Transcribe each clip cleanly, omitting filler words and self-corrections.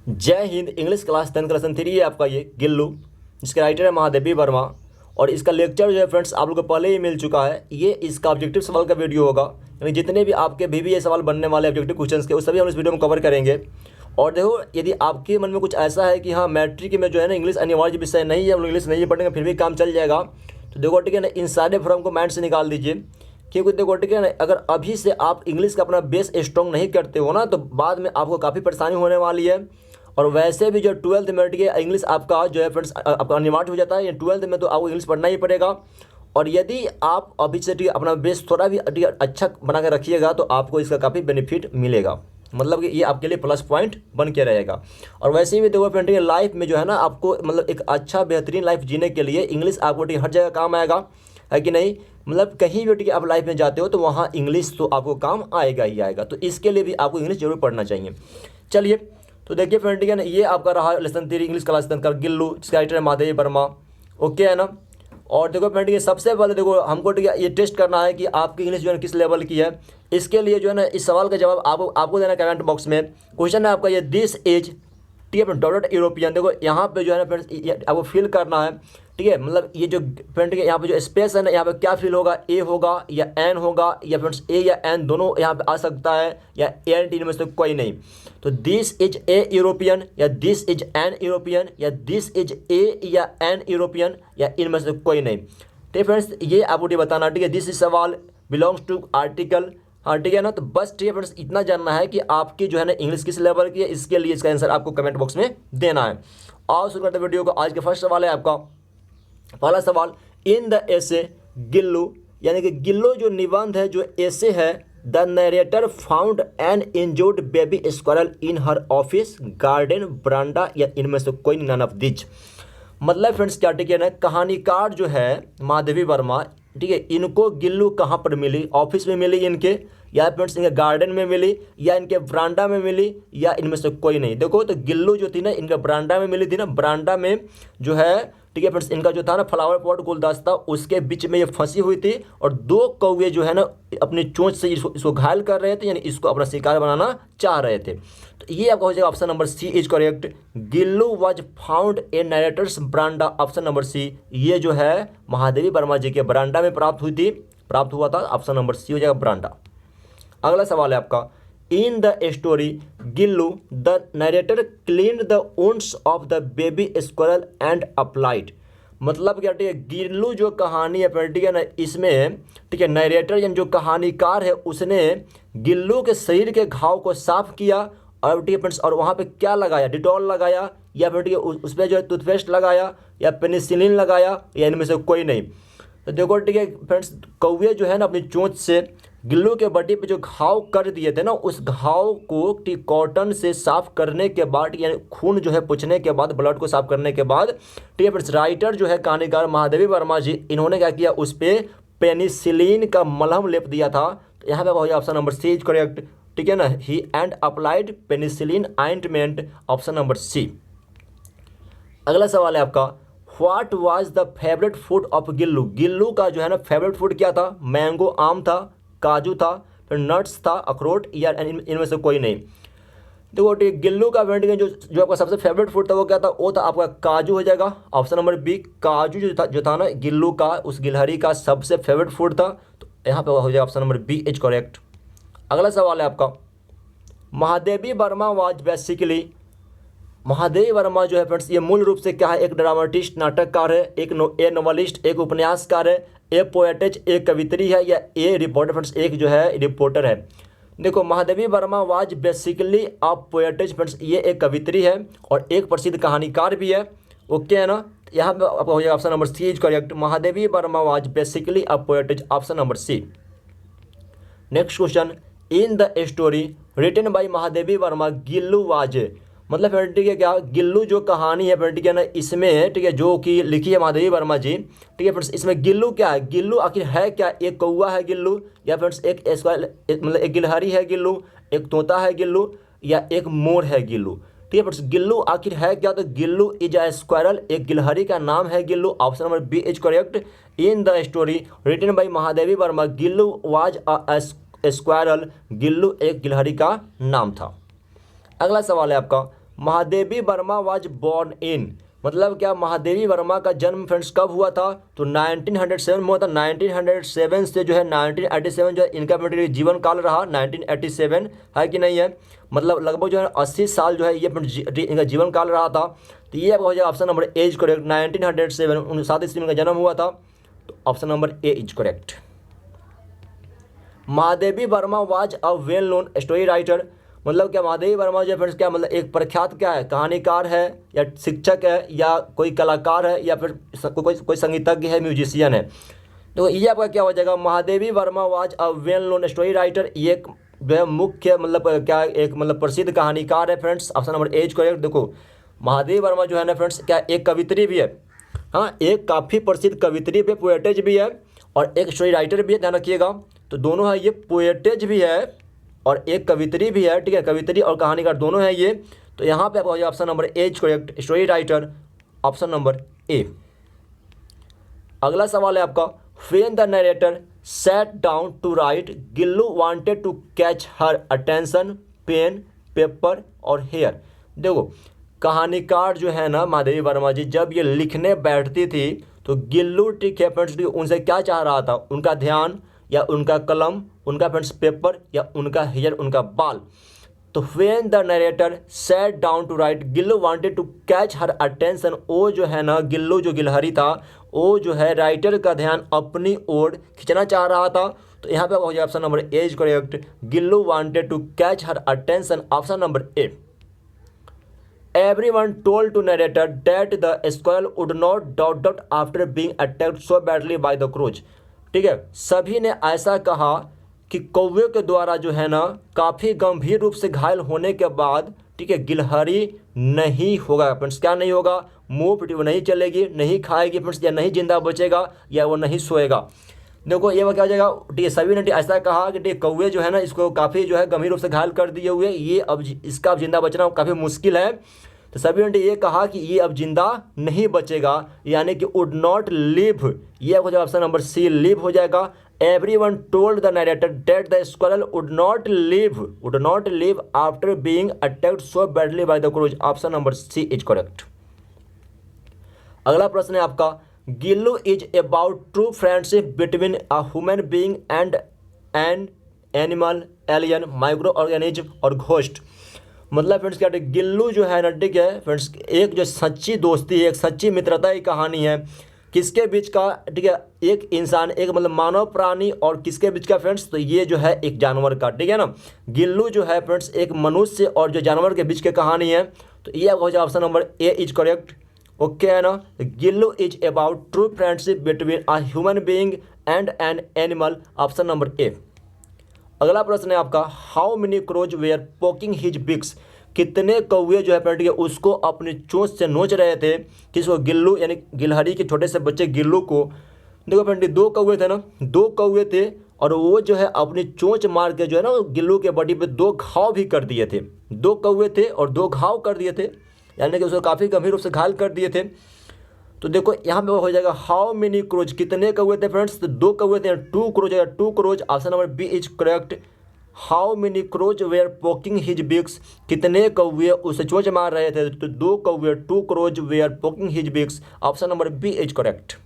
जय Hind English class 10 का lesson 3 है आपका ये गिल्लू, जिसके राइटर है महादेवी वर्मा। और इसका लेक्चर जो है फ्रेंड्स आप लोगों को पहले ही मिल चुका है। ये इसका ऑब्जेक्टिव सवाल का वीडियो होगा, यानी जितने भी आपके भी सवाल बनने वाले ऑब्जेक्टिव क्वेश्चंस के, वो सभी हम इस वीडियो में कवर करेंगे। और देखो, यदि आपके मन में कुछ ऐसा है कि हाँ मैट्रिक में जो है ना इंग्लिश अनिवार्य विषय नहीं है, हम लोग इंग्लिश नहीं पढ़ेंगे फिर भी काम चल जाएगा, तो देखो ठीक है ना, इन सारे फॉर्म को माइंड से निकाल दीजिए। क्योंकि देखो ठीक है ना, अगर अभी से आप इंग्लिश का अपना बेस स्ट्रॉन्ग नहीं करते हो ना, तो बाद में आपको काफ़ी परेशानी होने वाली है। और वैसे भी जो 12th में इंग्लिश आपका जो है फ्रेंड्स आपका अनिवार्य हो जाता है, या 12th में तो आपको इंग्लिश पढ़ना ही पड़ेगा। और यदि आप अभी से अपना बेस थोड़ा भी अच्छा बना कर रखिएगा, तो आपको इसका काफ़ी बेनिफिट मिलेगा, मतलब कि ये आपके लिए प्लस पॉइंट बन के रहेगा। और वैसे भी देखो फ्रेंड, लाइफ में जो है ना, आपको मतलब एक अच्छा बेहतरीन लाइफ जीने के लिए इंग्लिश आपको हर जगह काम आएगा, है कि नहीं। मतलब कहीं भी आप लाइफ में जाते हो तो वहाँ इंग्लिश तो आपको काम आएगा ही आएगा, तो इसके लिए भी आपको इंग्लिश जरूर पढ़ना चाहिए। चलिए, तो देखिए फ्रेंड ठीक है ना, ये आपका रहा लेसन 3 इंग्लिश क्लास 10 का गिल्लू, जिसका राइटर है महादेवी वर्मा। ओके है ना। और देखो फ्रेंड, ये सबसे पहले देखो हमको ठीक है ये टेस्ट करना है कि आपकी इंग्लिश जो है किस लेवल की है। इसके लिए जो है ना, इस सवाल का जवाब आपको देना कमेंट बॉक्स में। क्वेश्चन है आपका ये, दिस इज ठीक है डॉटेड यूरोपियन। देखो यहाँ पे जो है ना फ्रेंड्स आपको फिल करना है, ठीक है। मतलब ये जो फ्रेंड ठीक है, यहाँ पे जो स्पेस है ना, यहाँ पे क्या फिल होगा, ए होगा या एन होगा, या फ्रेंड्स ए या एन दोनों यहाँ पे आ सकता है, या एन टी में से कोई नहीं। तो दिस इज ए यूरोपियन, या दिस इज एन यूरोपियन, या दिस इज ए या एन यूरोपियन, या इनमें से कोई नहीं। ठीक है फ्रेंड्स, ये आपको बताना, ठीक है। दिस इज सवाल बिलोंग्स टू आर्टिकल, हाँ ठीक है ना। तो बस ठीक है फ्रेंड्स, इतना जानना है कि आपकी जो है ना इंग्लिश किस लेवल की है। इसके लिए इसका आंसर आपको कमेंट बॉक्स में देना है। और शुरू करते वीडियो को। आज का फर्स्ट सवाल है आपका, पहला सवाल, इन द एसे गिल्लू, यानी कि गिल्लू जो निबंध है, जो एसे है, the narrator found an injured baby squirrel in her office garden veranda, या इनमें से कोई नन ऑफ दिस। मतलब फ्रेंड्स क्या ठीक है ना, कहानीकार जो है महादेवी वर्मा, ठीक है, इनको गिल्लू कहाँ पर मिली, ऑफिस में मिली इनके, या फ्रेंड्स इनके गार्डन में मिली, या इनके ब्रांडा में मिली, या इनमें से कोई नहीं। देखो तो गिल्लू जो थी ना, इनके ब्रांडा में मिली थी ना, ब्रांडा में जो है ठीक है फ्रेंड्स, इनका जो था ना फ्लावर पॉट गुलदस्ता, उसके बीच में ये फंसी हुई थी, और दो कौवे जो है ना अपनी चोंच से इसको घायल कर रहे थे, यानी इसको अपना शिकार बनाना चाह रहे थे। तो ये आपका हो जाएगा option number C is correct. Gillu was found a narrator's ब्रांडा, ऑप्शन नंबर सी, ये जो है महादेवी वर्मा जी के ब्रांडा में प्राप्त हुआ था। ऑप्शन नंबर सी हो जाएगा ब्रांडा। अगला सवाल है आपका, इन the story Gillu the narrator cleaned the wounds of the baby squirrel and applied. मतलब क्या ठीक है, गिल्लू जो कहानी है ठीक है ना, इसमें ठीक है नरेटर यानी जो कहानीकार है, उसने गिल्लू के शरीर के घाव को साफ किया, और ठीक है फ्रेंड्स, और वहाँ पे क्या लगाया, डिटॉल लगाया, या फिर ठीक है उस पर जो है टूथपेस्ट लगाया, या पेनिसिलिन लगाया, या इनमें से कोई नहीं। तो देखो ठीक है फ्रेंड्स, कौवे जो है ना अपनी चोंच से गिल्लू के बॉडी पे जो घाव कर दिए थे ना, उस घाव को ठीक कॉटन से साफ करने के बाद, यानी खून जो है पोंछने के बाद, ब्लड को साफ करने के बाद, ठीक है फ्रेंड्स, राइटर जो है कहानीकार महादेवी वर्मा जी, इन्होंने क्या किया, उस पर पेनिसिलिन का मलहम लेप दिया था। तो यहाँ पे हो option number C is correct, ठीक है ना। He and applied penicillin ointment, option number C. अगला सवाल है आपका, what was the favourite food of Gillu. Gillu का जो है ना फेवरेट फूड क्या था, मैंगो आम था, काजू था, फिर नट्स था, अखरोट, या इनमें से कोई नहीं। देखो ठीक, गिल्लू का जो आपका सबसे फेवरेट फूड था वो क्या था, वो था आपका काजू हो जाएगा, ऑप्शन नंबर बी। काजू जो था ना गिल्लू का, उस गिलहरी का सबसे फेवरेट फूड था, तो यहाँ पे हो जाएगा option number B is correct. अगला सवाल है आपका, महादेवी वर्मा वाज बेसिकली, महादेवी वर्मा जो है फ्रेंड्स, ये मूल रूप से क्या है, एक ड्रामाटिस्ट नाटककार है, एक नोवेलिस्ट, एक उपन्यासकार है, ए पोएटेज एक कवित्री है, या ए रिपोर्टर फ्रेंड्स एक जो है रिपोर्टर है। देखो Mahadevi Verma was basically a poetess friends, ये एक कवित्री है और एक प्रसिद्ध कहानीकार भी है। ओके है ना। यहाँ पे आपका हो जाएगा option number C is correct. Mahadevi Verma was basically a poetess, option number C. Next question, in the story written by Mahadevi Verma Gillu was, मतलब फिर ठीक है क्या, गिल्लू जो कहानी है फिर ठीक है ना, इसमें ठीक है जो कि लिखी है महादेवी वर्मा जी, ठीक है फ्रेंड्स, इसमें गिल्लू क्या है, गिल्लू आखिर है क्या, एक कौवा है गिल्लू, या फ्रेंड्स एक स्क्वायर मतलब एक गिलहरी है गिल्लू, एक तोता है गिल्लू, या एक मोर है गिल्लू। ठीक है फ्रेंड्स, गिल्लू आखिर है क्या, तो गिल्लू इज अ स्क्वायरल, एक गिलहरी का नाम है Gillu, option number B is correct. In the story written by Mahadevi Verma Gillu was a squirrel, Gillu एक गिलहरी का नाम था। अगला सवाल है आपका, Mahadevi Verma was born in, मतलब क्या महादेवी वर्मा का जन्म फ्रेंड्स कब हुआ था, तो 1907 में हुआ था। 1907 से जो है 1987 जो है इनका फ्रेंड्स जीवन काल रहा। 1987 है कि नहीं है, मतलब लगभग जो है 80 साल जो है ये इनका जीवन काल रहा था। तो ये हो जाएगा option number A is correct. 1907 1907 ईस्वी में जन्म हुआ था, तो option number A is correct. Mahadevi Verma was a well known story writer, मतलब क्या महादेवी वर्मा जो है फ्रेंड्स क्या मतलब एक प्रख्यात क्या है, कहानीकार है या शिक्षक है या कोई कलाकार है या फिर कोई संगीतज्ञ है, म्यूजिशियन है। तो ये आपका क्या हो जाएगा, Mahadevi Verma was a well known story writer, ये एक जो है मुख्य मतलब क्या एक मतलब प्रसिद्ध कहानीकार है friends. Option number A is correct. देखो महादेवी वर्मा जो है ना फ्रेंड्स क्या एक कवित्री भी है, हाँ एक काफ़ी प्रसिद्ध कवित्री भी, पोएटेज भी है और एक स्टोरी राइटर भी है, ध्यान रखिएगा। तो दोनों है, ये पोएटेज भी है और एक कवित्री भी है, ठीक है, कवित्री और कहानीकार दोनों हैं ये। तो यहाँ पे आपका हो जाएगा option number A is correct, story writer, option number A. अगला सवाल है आपका, when the narrator sat down to write Gillu wanted to catch her attention, pen, paper और हेयर। देखो कहानीकार जो है ना महादेवी वर्मा जी, जब ये लिखने बैठती थी तो गिल्लू, ठीक है फ्रेंड्स, उनसे क्या चाह रहा था, उनका ध्यान या उनका कलम, उनका फ्रेंड्स पेपर या उनका हेयर, उनका बाल। तो when the narrator sat down to write Gillu wanted to catch her attention, वो जो है ना गिल्लू जो गिलहरी था वो जो है राइटर का ध्यान अपनी ओर खींचना चाह रहा था। तो यहाँ पे हो जाएगा option number A is correct, Gillu wanted to catch her attention, option number A. Everyone told to narrator that the squirrel would not dot after being attacked so badly by the crows। ठीक है, सभी ने ऐसा कहा कि कौवे के द्वारा जो है ना काफ़ी गंभीर रूप से घायल होने के बाद, ठीक है, गिलहरी नहीं होगा फ्रेंड्स, क्या नहीं होगा, मुंह वो नहीं चलेगी, नहीं खाएगी फ्रेंड्स, या नहीं जिंदा बचेगा या वो नहीं सोएगा। देखो ये क्या हो जाएगा, ठीक है, सभी ने ऐसा कहा कि ठीक कौवे जो है ना इसको काफ़ी जो है गंभीर रूप से घायल कर दिए हुए, ये अब इसका अब जिंदा बचना काफ़ी मुश्किल है। तो सभी ने ये कहा कि ये अब जिंदा नहीं बचेगा, यानी कि वुड नॉट लिव, ये हो जाएगा ऑप्शन नंबर सी, लिव हो जाएगा। Everyone told the narrator that the squirrel would not live after being attacked so badly by the crows, option number C is correct. अगला प्रश्न है आपका, Gillu is about true friendship between a human being and an animal, alien, microorganism और ghost. मतलब friends क्या है, गिल्लू जो है ना, ठीक है फ्रेंड्स, एक जो सच्ची दोस्ती है, एक सच्ची मित्रता की कहानी है, किसके बीच का, ठीक है, एक इंसान, एक मतलब मानव प्राणी और किसके बीच का फ्रेंड्स, तो ये जो है एक जानवर का, ठीक है ना। गिल्लू जो है फ्रेंड्स एक मनुष्य और जो जानवर के बीच की कहानी है। तो ये हो जाए option number A is correct, okay है ना। Gillu is about true friendship between a human being and an animal, option number A. अगला प्रश्न है आपका, how many crows were poking his beaks, कितने कौवे जो है फ्रेंड के उसको अपनी चोंच से नोच रहे थे, किसको, गिल्लू यानी गिलहरी के छोटे से बच्चे गिल्लू को। देखो फ्रेंड दो कौवे थे ना, दो कौवे थे और वो जो है अपनी चोंच मार के जो है ना गिल्लू के बॉडी पे दो घाव भी कर दिए थे। दो कौवे थे और दो घाव कर दिए थे, यानी कि उसको काफ़ी गंभीर रूप से घायल कर दिए थे। तो देखो यहाँ पे हो जाएगा हाउ मेनी क्रोज, कितने कौवे थे फ्रेंड्स, तो दो कौवे थे, two crows, two crows, option number B is correct. How many crows were poking his beaks, कितने कौवे उसे चोंच मार रहे थे, तो दो कौवे, two crows were poking his beaks, option number B is correct.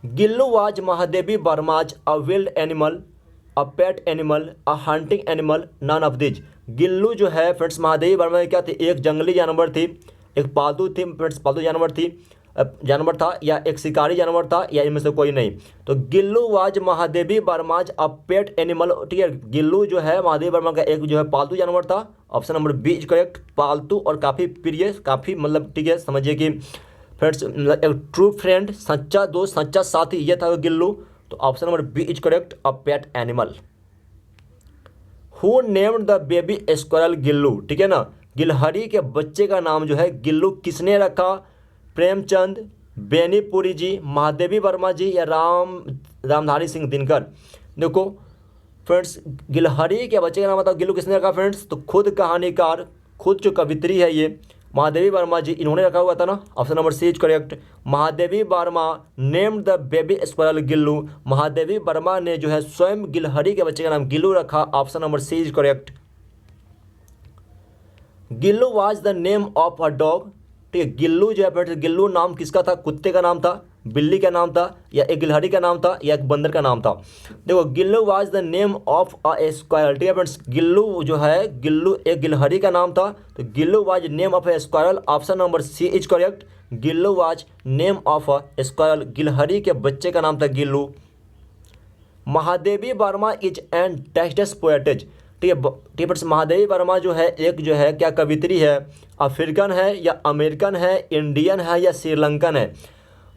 Gillu was Mahadevi Varma's a wild animal, a pet animal, a hunting animal, none of these. Gillu जो है फ्रेंड्स महादेवी वर्मा में क्या थी, एक जंगली जानवर थी, एक पालतू थी फ्रेंड्स, पालतू जानवर था या एक शिकारी जानवर था या इनमें से कोई नहीं। तो Gillu was Mahadevi Varma's a pet animal, ठीक है, गिल्लू जो है महादेवी वर्मा का एक जो है पालतू जानवर था, option number B is correct. पालतू और काफ़ी प्रिय, काफ़ी मतलब ठीक है, समझिए कि फ्रेंड्स एक ट्रू फ्रेंड, सच्चा दोस्त, सच्चा साथी, ये था गिल्लू। तो option number B is correct, a pet animal. Who named the baby squirrel Gillu, ठीक है ना, गिलहरी के बच्चे का नाम जो है गिल्लू किसने रखा, प्रेमचंद, बेनीपुरी जी, महादेवी वर्मा जी या रामधारी सिंह दिनकर। देखो फ्रेंड्स गिलहरी के बच्चे का नाम बताओ गिल्लू किसने रखा फ्रेंड्स, तो खुद कहानीकार, खुद जो कवित्री है ये महादेवी वर्मा जी, इन्होंने रखा हुआ था ना, option number C is correct. Mahadevi Verma named the baby squirrel Gillu, Mahadevi Verma ने जो है स्वयं गिलहरी के बच्चे का नाम गिल्लू रखा, option number C is correct. Gillu was the name of a dog. ठीक है, गिल्लू जो है फ्रेंड्स, गिल्लू नाम किसका था? कुत्ते का नाम था, बिल्ली का नाम था, या एक गिलहरी का नाम था, या एक बंदर का नाम था? देखो, Gillu was the name of a squirrel. ठीक है फ्रेंड्स, गिल्लू जो है, गिल्लू एक गिलहरी का नाम था, तो Gillu was name of a squirrel. Option number C is correct. Gillu was name of a squirrel, गिलहरी के बच्चे का नाम था Gillu. Mahadevi Varma is an text poetess. ठीक है, फ्रेंड्स, महादेवी वर्मा जो है एक जो है क्या कवित्री है? अफ्रीकन है, या अमेरिकन है, इंडियन है, या श्रीलंकन है?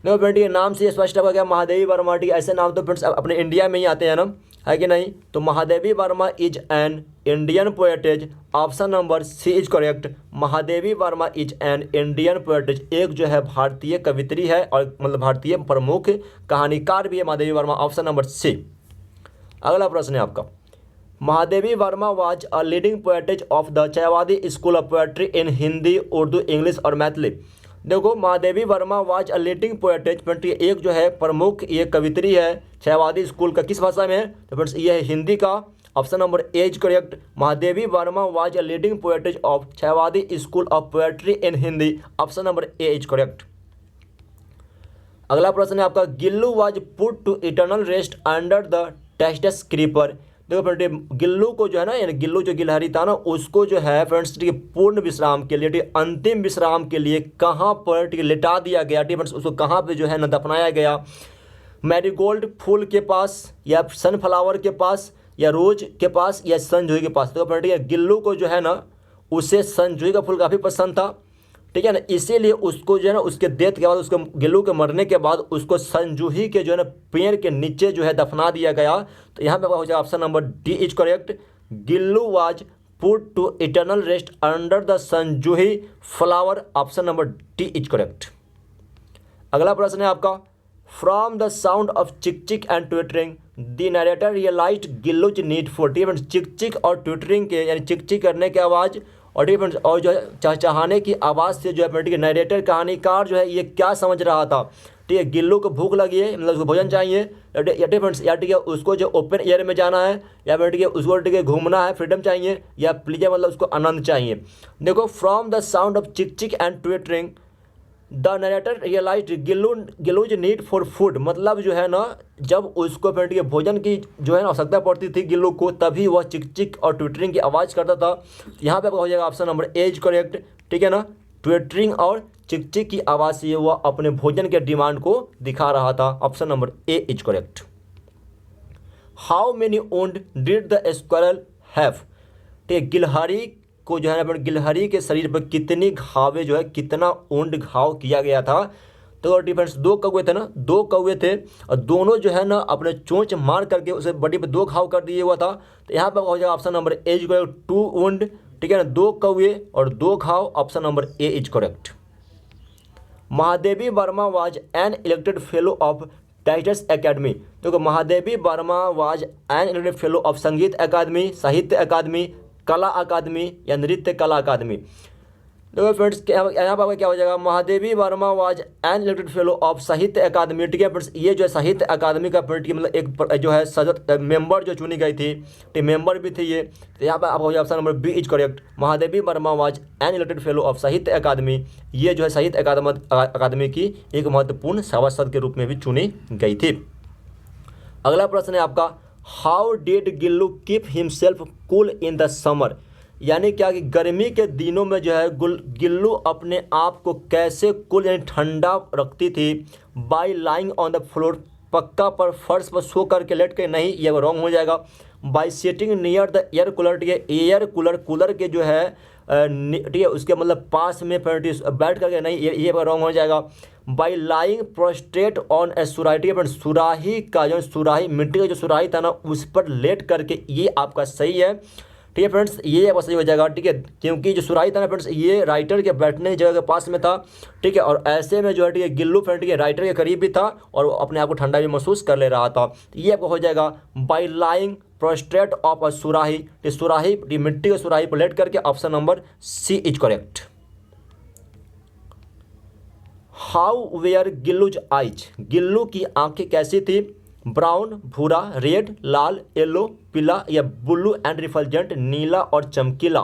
देखो फ्रेंड, ये नाम से स्पष्ट हो गया महादेवी वर्मा। ठीक है, ऐसे नाम तो फ्रेंड्स अपने इंडिया में ही आते हैं ना, है कि नहीं? तो Mahadevi Varma is an Indian poetess. Option number C is correct. Mahadevi Varma is an Indian poetess, एक जो है भारतीय कवित्री है, और मतलब भारतीय प्रमुख कहानीकार भी है Mahadevi Varma. Option number C. अगला प्रश्न है आपका, Mahadevi Verma was a leading poetess of the Chhayavadi school of poetry in Hindi, Urdu, English और मैथिली। देखो, Mahadevi Verma was a leading poetess, एक जो है प्रमुख ये कवित्री है छायावादी स्कूल का, किस भाषा में है? तो फ्रेंड्स ये है हिंदी का। Option number A is correct. Mahadevi Verma was a leading poetess of Chhayavadi school of poetry in Hindi. Option number A is correct. अगला प्रश्न है आपका, Gillu was put to eternal rest under the tests creeper. देखो फ्रेंड, गिल्लू को जो है ना, यानी गिल्लू जो गिलहरी था ना, उसको जो है फ्रेंड्स ठीक है पूर्ण विश्राम के लिए, ठीक अंतिम विश्राम के लिए कहाँ पर ठीक लेटा दिया गया? ठीक फ्रेंड्स, उसको कहाँ पे जो है ना दफनाया गया? मैरीगोल्ड फूल के पास, या सनफ्लावर के पास, या रोज के पास, या सनजूही के पास? तो फ्रेंड, गिल्लू को जो है ना, उसे सनजूही का फूल काफ़ी पसंद था, ठीक है ना, इसीलिए उसको जो है ना, उसके डेथ के बाद, उसको गिल्लू के मरने के बाद उसको संजूही के जो है ना पेड़ के नीचे जो है दफना दिया गया। तो यहाँ पे हो जाएगा option number D is correct. Gillu was put to eternal rest under the Sonjuhi flower. Option number D is correct. अगला प्रश्न है आपका, from the sound of chick chick and twittering the narrator realized Gillu's need for. Chick chick और twittering के, यानी चिक चिक करने की आवाज़ और फ्रेंड्स और जो है चहचहाने की आवाज़ से जो है ठीक है नरेटर कहानीकार जो है ये क्या समझ रहा था? ठीक है, गिल्लू को भूख लगी है, मतलब उसको भोजन चाहिए, या फ्रेंड्स या ठीक है उसको जो ओपन एयर में जाना है, या फिर ठीक है उसको ठीक है घूमना है, फ्रीडम चाहिए, या प्लीजर मतलब उसको आनंद चाहिए। देखो, from the sound of chick chick and twittering the narrator realized Gillu's need for food, मतलब जो है ना जब उसको फिर ठीक है भोजन की जो है ना आवश्यकता पड़ती थी गिल्लू को, तभी वह चिक चिक और ट्विटरिंग की आवाज़ करता था। यहाँ पे हो जाएगा option number A is correct. ठीक है ना, ट्विटरिंग और चिक चिक की आवाज़ से वह अपने भोजन के डिमांड को दिखा रहा था। Option number A is correct. How many wound did the squirrel have. ठीक है, गिलहरी को जो है ना गिलहरी के शरीर पर कितनी घावे जो है, कितना वुंड घाव किया गया था? तो डिफरेंस, दो कौवे थे ना, दो कौवे थे और दोनों जो है ना अपने चोंच मार करके उसे बॉडी पे दो घाव कर दिए हुआ था। तो यहाँ पर हो जाएगा option number A is correct, 2 wound. ठीक है ना, 2 कौवे और 2 घाव। Option number A is correct. Mahadevi Verma was an elected fellow of Titus academy. देखो, Mahadevi Verma was an elected fellow of Sangeet Akademi, साहित्य अकादमी, कला अकादमी या नृत्य कला अकादमी। देखो फ्रेंड्स, यहाँ पर क्या हो जाएगा, Mahadevi Verma was an elected fellow of Sahitya अकादमी। ठीक है फ्रेंड्स, ये जो है साहित्य अकादमी का मतलब एक जो है सदस्य मेंबर जो चुनी गई थी, तो मेंबर भी थी ये। तो यहाँ पर आप हो जाए option number B is correct. Mahadevi Verma was an elected fellow of Sahitya Akademi, ये जो है साहित्य अकादमी की एक महत्वपूर्ण सभासद के रूप में भी चुनी गई थी। अगला प्रश्न है आपका, how did Gillu keep himself cool in the summer. यानी क्या कि गर्मी के दिनों में जो है गिल्लू अपने आप को कैसे कूल यानी ठंडा रखती थी? Bye lying on the floor, पक्का पर फर्श पर सो करके लेट के, नहीं ये रॉन्ग हो जाएगा। Bye sitting near the air cooler, ठीक है एयर कूलर के जो है ठीक है उसके मतलब पास में बैठ करके, नहीं ये रॉन्ग हो जाएगा। बाई लाइंग प्रोस्ट्रेट ऑन ए सुराही, ठीक है सुराही का जो सुराही मिट्टी का जो सुराही था ना उस पर लेट करके, ये आपका सही है। ठीक है फ्रेंड्स, ये आपका सही हो जाएगा। ठीक है, क्योंकि जो सुराही था ना फ्रेंड्स ये राइटर के बैठने की जगह के पास में था। ठीक है, और ऐसे में जो है ठीक है गिल्लू फ्रेंड ठीक है राइटर के करीब भी था और अपने आप को ठंडा भी महसूस कर ले रहा था। ये आपको हो जाएगा by lying prostrate of a surahi, सुराही मिट्टी के सुराही पर लेट करके। Option number C is correct. How were Gillu's eyes, Gillu की आंखें कैसी थी? ब्राउन भूरा, रेड लाल, येलो पीला या ब्लू एंड रिफल्जेंट नीला और चमकीला।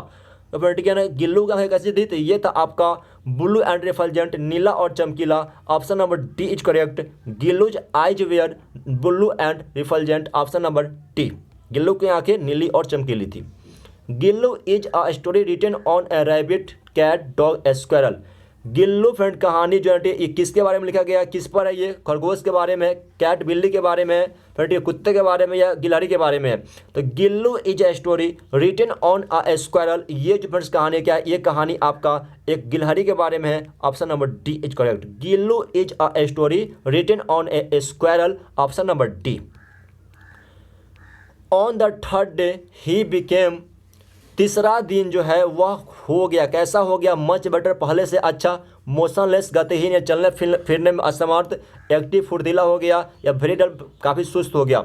तो फ्रेंड ठीक है ना, गिल्लू की आंखें कैसी थी, तो ये था आपका ब्लू एंड रिफल्जेंट, नीला और चमकीला। Option number D is correct. Gillu's eyes were blue and refulgent, option number D. Gillu की आंखें नीली और चमकीली थी। Gillu is a story written on a rabbit cat dog squirrel. Gillu friend कहानी जो है ये किसके बारे में लिखा गया, किस पर है, ये खरगोश के बारे में, कैट बिल्ली के बारे में, फ्रेंड ये कुत्ते के बारे में या गिलहरी के बारे में है। तो Gillu is a story written on a squirrel, ये जो फ्रेंड्स कहानी क्या है, ये कहानी आपका एक गिलहरी के बारे में है। Option number D is correct. Gillu is a story written on a squirrel, option number D. On the third day he became, तीसरा दिन जो है वह हो गया, कैसा हो गया, मच बेटर, पहले से अच्छा। मोशनलेस, गतिहीन या चलने फिरने में असमर्थ। एक्टिव, फुर्तीला हो गया, या वेरी डल, काफ़ी सुस्त हो गया।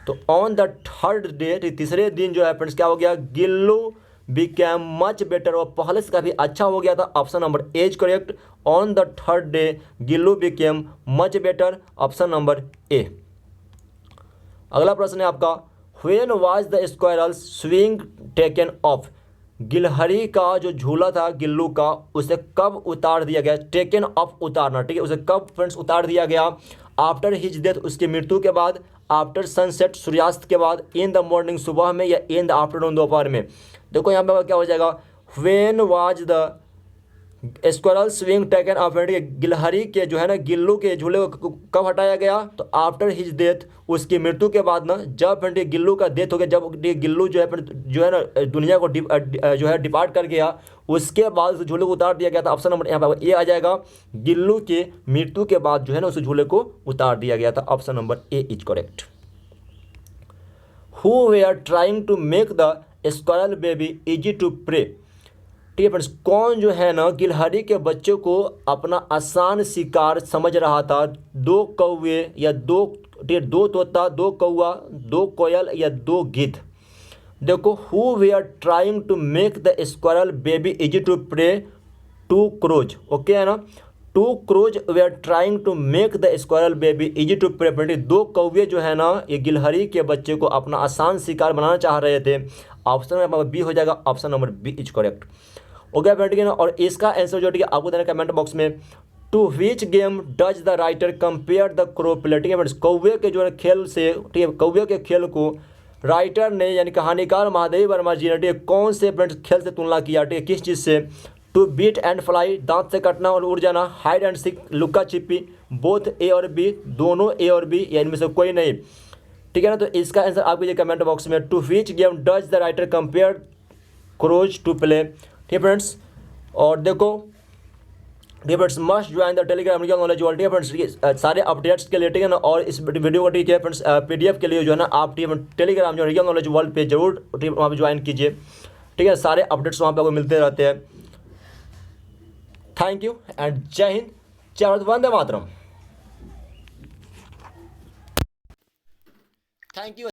तो ऑन द थर्ड डे, तीसरे दिन जो है फ्रेंड्स क्या हो गया, गिल्लू बिकेम मच बेटर, और पहले से काफ़ी अच्छा हो गया था। Option number A is correct. On the third day Gillu became much better, option number A. अगला प्रश्न है आपका, when was the squirrel swing taken of. गिलहरी का जो झूला था गिल्लू का, उसे कब उतार दिया गया। टेकन ऑफ, उतारना, ठीक है, उसे कब फ्रेंड्स उतार दिया गया। आफ्टर हिज डेथ, उसकी मृत्यु के बाद। आफ्टर सनसेट, सूर्यास्त के बाद। इन द मॉर्निंग, सुबह में, या इन द आफ्टरनून, दोपहर में। देखो यहाँ पे क्या हो जाएगा, when was the squirrel swing taken of, गिलहरी के जो है ना, गिल्लू के झूले को कब हटाया गया, तो आफ्टर हिज डेथ, उसकी मृत्यु के बाद ना, जब फ्रेंड गिल्लू का डेथ हो गया, जब गिल्लू जो है ना दुनिया को जो है डिपार्ट कर गया, उसके बाद उस झूले को उतार दिया गया था। ऑप्शन नंबर यहाँ पर ए आ जाएगा। गिल्लू के मृत्यु के बाद जो है ना उस झूले को उतार दिया गया था। Option number A is correct. Who were trying to make the squirrel baby easy to prey. ठीक है फ्रेंड्स, कौन जो है ना गिलहरी के बच्चे को अपना आसान शिकार समझ रहा था। दो कौवे या दो तोता, दो कौआ, दो कोयल या दो गिद्ध। देखो, who they are trying to make the squirrel baby easy to prey, two crows, okay है ना। Two crows they are trying to make the squirrel baby easy to prey. दो कौवे जो है ना ये गिलहरी के बच्चे को अपना आसान शिकार बनाना चाह रहे थे। ऑप्शन नंबर बी हो जाएगा। Option number B is correct. Okay friend, ठीक है ना। और इसका आंसर जो है आपको देना कमेंट बॉक्स में। To which game does the writer compare the crow play. ठीक है फ्रेंड्स, कौवे के जो है खेल से, ठीक है, कौवे के खेल को राइटर ने यानी कहानीकार महादेवी वर्मा जी ने, ठीक है, कौन से फ्रेंड्स खेल से तुलना किया, ठीक है, किस चीज़ से। टू बीट एंड फ्लाई, दांत से कटना और उड़ जाना। हाइड एंड सीक, लुक्का छिपी। बोथ ए और बी, दोनों ए और बी, या इनमें से कोई नहीं। ठीक है ना। तो इसका आंसर आप कीजिए कमेंट बॉक्स में। To which game does the writer compare crows to play. ठीक है फ्रेंड्स, और देखो friends, must join the Telegram real knowledge world. Friends, सारे अपडेट्स के लिए, ठीक है ना, और इस वीडियो को, ठीक है फ्रेंड्स, पीडीएफ के लिए जो है ना आप टेलीग्राम जो रियल नॉलेज वर्ल्ड पे जरूर वहाँ पे ज्वाइन कीजिए। ठीक है, सारे अपडेट्स वहाँ पे आपको मिलते रहते हैं। थैंक यू एंड जय हिंद, जय भारत, वंदे मातरम। Thank you.